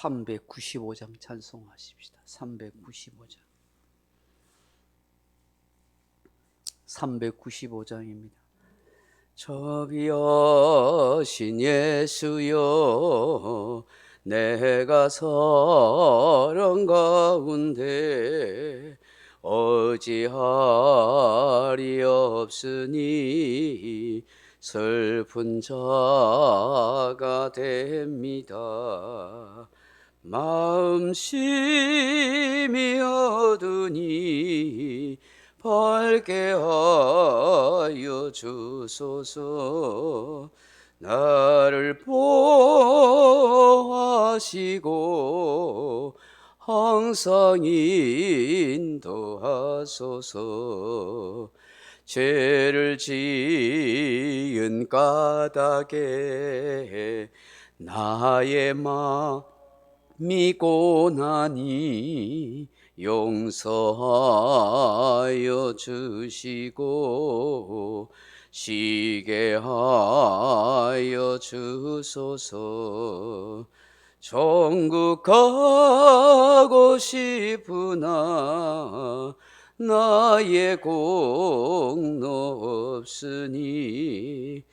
395장 찬송하십시다. 395장. 395장입니다. 저비하신 예수여, 내가 사랑 가운데 어찌하리 없으니 슬픈 자가 됩니다. 마음심이 어두니 밝게 하여 주소서. 나를 보호하시고 항상 인도하소서. 죄를 지은 까닭에 나의 마음이 고나니 용서하여 주시고 쉬게 하여 주소서. 천국 가고 싶으나 나의 공로 없으니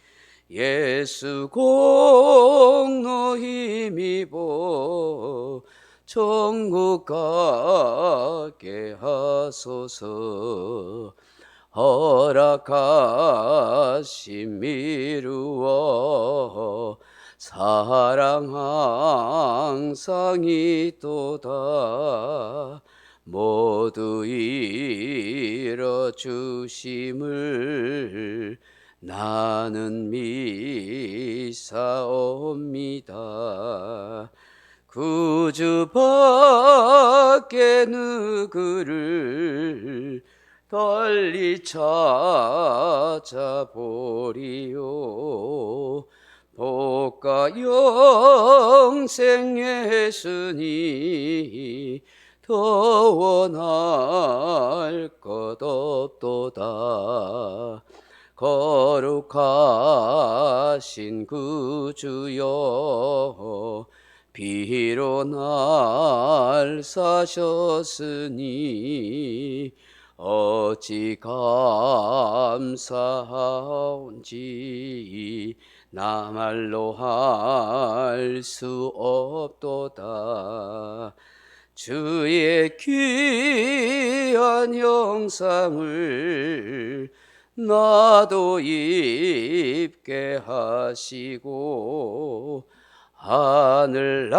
예수 공로 힘입어 천국 가게 하소서. 허락하심 미루어 사랑 항상 있도다. 모두 이뤄주심을 나는 믿사옵니다. 구주밖에 누구를 달리 찾아보리요. 복과 영생 예수니 더 원할 것 없도다. 거룩하신 구주여, 비로 날 사셨으니 어찌 감사하온지 나 말로 할 수 없도다. 주의 귀한 형상을 나도 입게 하시고 하늘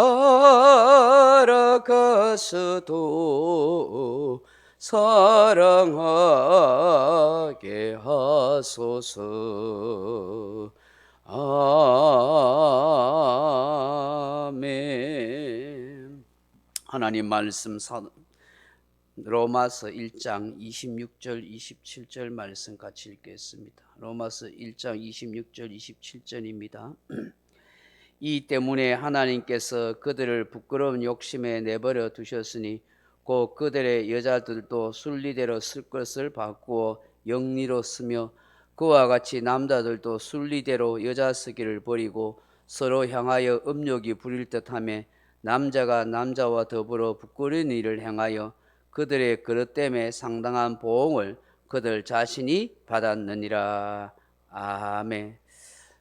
날아가서도 사랑하게 하소서. 아멘. 하나님 말씀 로마서 1장 26절 27절 말씀 같이 읽겠습니다. 로마서 1장 26절 27절입니다. 이 때문에 하나님께서 그들을 부끄러운 욕심에 내버려 두셨으니 곧 그들의 여자들도 순리대로 쓸 것을 바꾸어 영리로 쓰며 그와 같이 남자들도 순리대로 여자 쓰기를 버리고 서로 향하여 음욕이 부릴 듯하며 남자가 남자와 더불어 부끄러운 일을 행하여 그들의 그릇 때문에 상당한 보응을 그들 자신이 받았느니라. 아멘.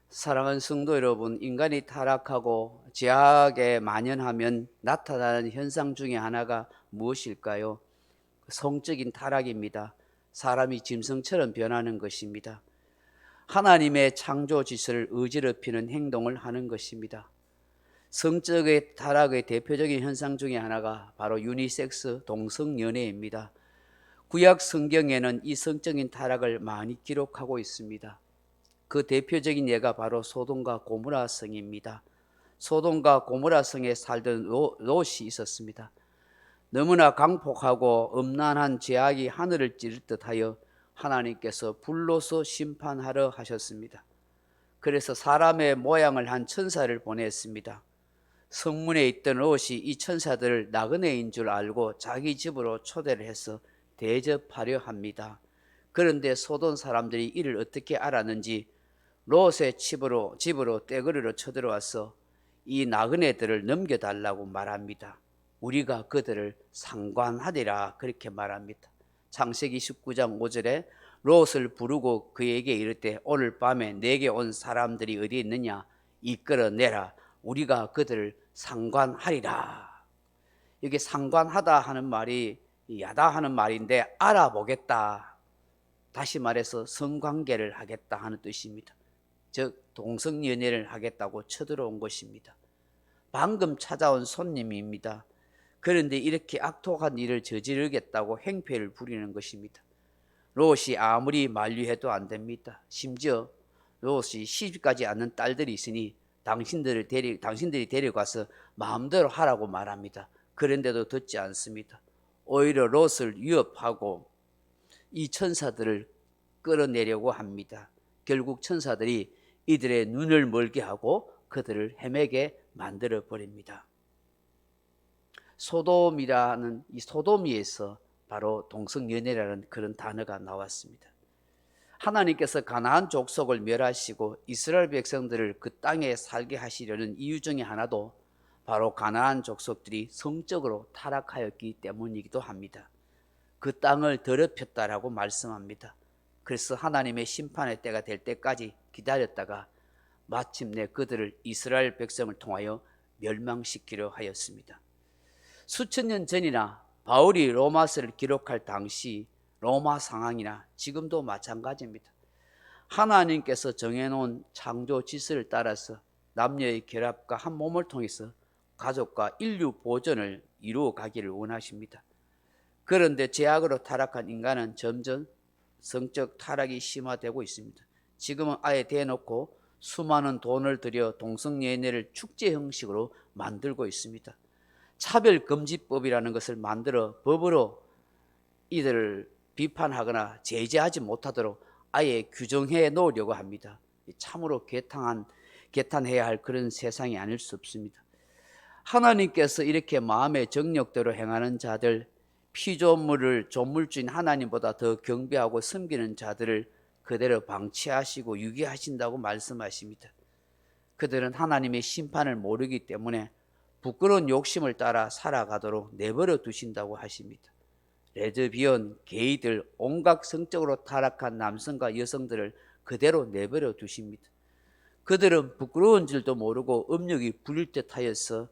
사랑하는 성도 여러분, 인간이 타락하고 죄악에 만연하면 나타나는 현상 중에 하나가 무엇일까요? 성적인 타락입니다. 사람이 짐승처럼 변하는 것입니다. 하나님의 창조 질서를 어지럽히는 행동을 하는 것입니다. 성적의 타락의 대표적인 현상 중에 하나가 바로 유니섹스 동성연애입니다. 구약 성경에는 이 성적인 타락을 많이 기록하고 있습니다. 그 대표적인 예가 바로 소돔과 고모라 성입니다. 소돔과 고모라 성에 살던 롯이 있었습니다. 너무나 강폭하고 음란한 죄악이 하늘을 찌를 듯하여 하나님께서 불로서 심판하러 하셨습니다. 그래서 사람의 모양을 한 천사를 보냈습니다. 성문에 있던 롯이 이 천사들을 나그네인 줄 알고 자기 집으로 초대를 해서 대접하려 합니다. 그런데 소돔 사람들이 이를 어떻게 알았는지 롯의 집으로 떼거리로 쳐들어와서 이 나그네들을 넘겨달라고 말합니다. 우리가 그들을 상관하리라 그렇게 말합니다. 창세기 19장 5절에 롯을 부르고 그에게 이르되 오늘 밤에 내게 온 사람들이 어디 있느냐 이끌어내라 우리가 그들을 상관하리라. 이게 상관하다 하는 말이 야다 하는 말인데 알아보겠다. 다시 말해서 성관계를 하겠다 하는 뜻입니다. 즉 동성연애를 하겠다고 쳐들어온 것입니다. 방금 찾아온 손님입니다. 그런데 이렇게 악독한 일을 저지르겠다고 행패를 부리는 것입니다. 롯이 아무리 만류해도 안 됩니다. 심지어 롯이 시집가지 않는 딸들이 있으니 당신들이 데려가서 마음대로 하라고 말합니다. 그런데도 듣지 않습니다. 오히려 롯을 위협하고 이 천사들을 끌어내려고 합니다. 결국 천사들이 이들의 눈을 멀게 하고 그들을 헤매게 만들어 버립니다. 소돔이라는 이 소돔이에서 바로 동성연애라는 그런 단어가 나왔습니다. 하나님께서 가나안 족속을 멸하시고 이스라엘 백성들을 그 땅에 살게 하시려는 이유 중에 하나도 바로 가나안 족속들이 성적으로 타락하였기 때문이기도 합니다. 그 땅을 더럽혔다라고 말씀합니다. 그래서 하나님의 심판의 때가 될 때까지 기다렸다가 마침내 그들을 이스라엘 백성을 통하여 멸망시키려 하였습니다. 수천 년 전이나 바울이 로마서를 기록할 당시 로마 상황이나 지금도 마찬가지입니다. 하나님께서 정해놓은 창조 질서를 따라서 남녀의 결합과 한 몸을 통해서 가족과 인류 보존을 이루어 가기를 원하십니다. 그런데 죄악으로 타락한 인간은 점점 성적 타락이 심화되고 있습니다. 지금은 아예 대놓고 수많은 돈을 들여 동성연애를 축제 형식으로 만들고 있습니다. 차별금지법이라는 것을 만들어 법으로 이들을 비판하거나 제재하지 못하도록 아예 규정해 놓으려고 합니다. 참으로 개탄해야 할 그런 세상이 아닐 수 없습니다. 하나님께서 이렇게 마음의 정욕대로 행하는 자들, 피조물을 조물주인 하나님보다 더 경배하고 섬기는 자들을 그대로 방치하시고 유기하신다고 말씀하십니다. 그들은 하나님의 심판을 모르기 때문에 부끄러운 욕심을 따라 살아가도록 내버려 두신다고 하십니다. 레즈비언, 게이들, 온갖 성적으로 타락한 남성과 여성들을 그대로 내버려 두십니다. 그들은 부끄러운 줄도 모르고 음욕이 부릴 듯 하여서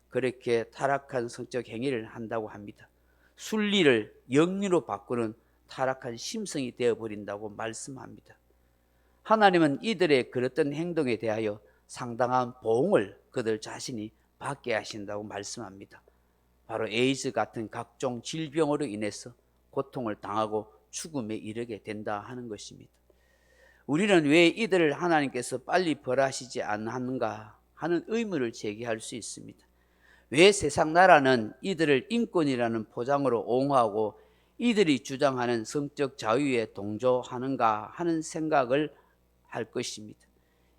그렇게 타락한 성적 행위를 한다고 합니다. 순리를 영리로 바꾸는 타락한 심성이 되어버린다고 말씀합니다. 하나님은 이들의 그랬던 행동에 대하여 상당한 보응을 그들 자신이 받게 하신다고 말씀합니다. 바로 에이즈 같은 각종 질병으로 인해서 고통을 당하고 죽음에 이르게 된다 하는 것입니다. 우리는 왜 이들을 하나님께서 빨리 벌하시지 않는가 하는 의문을 제기할 수 있습니다. 왜 세상 나라는 이들을 인권이라는 포장으로 옹호하고 이들이 주장하는 성적 자유에 동조하는가 하는 생각을 할 것입니다.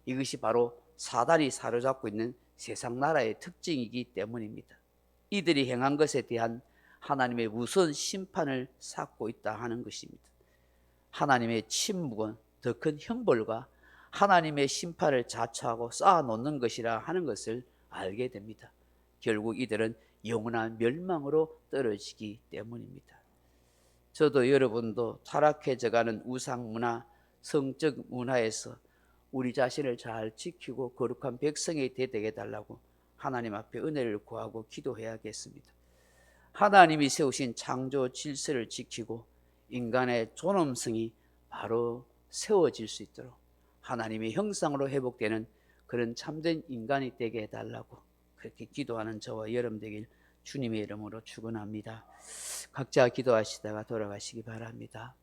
이것이 바로 사단이 사로잡고 있는 세상 나라의 특징이기 때문입니다. 이들이 행한 것에 대한 하나님의 무서운 심판을 쌓고 있다 하는 것입니다. 하나님의 침묵은 더 큰 형벌과 하나님의 심판을 자초하고 쌓아놓는 것이라 하는 것을 알게 됩니다. 결국 이들은 영원한 멸망으로 떨어지기 때문입니다. 저도 여러분도 타락해져가는 우상문화, 성적 문화에서 우리 자신을 잘 지키고 거룩한 백성이 되게 해달라고 하나님 앞에 은혜를 구하고 기도해야겠습니다. 하나님이 세우신 창조 질서를 지키고 인간의 존엄성이 바로 세워질 수 있도록 하나님의 형상으로 회복되는 그런 참된 인간이 되게 해달라고 그렇게 기도하는 저와 여러분 되길 주님의 이름으로 축원합니다. 각자 기도하시다가 돌아가시기 바랍니다.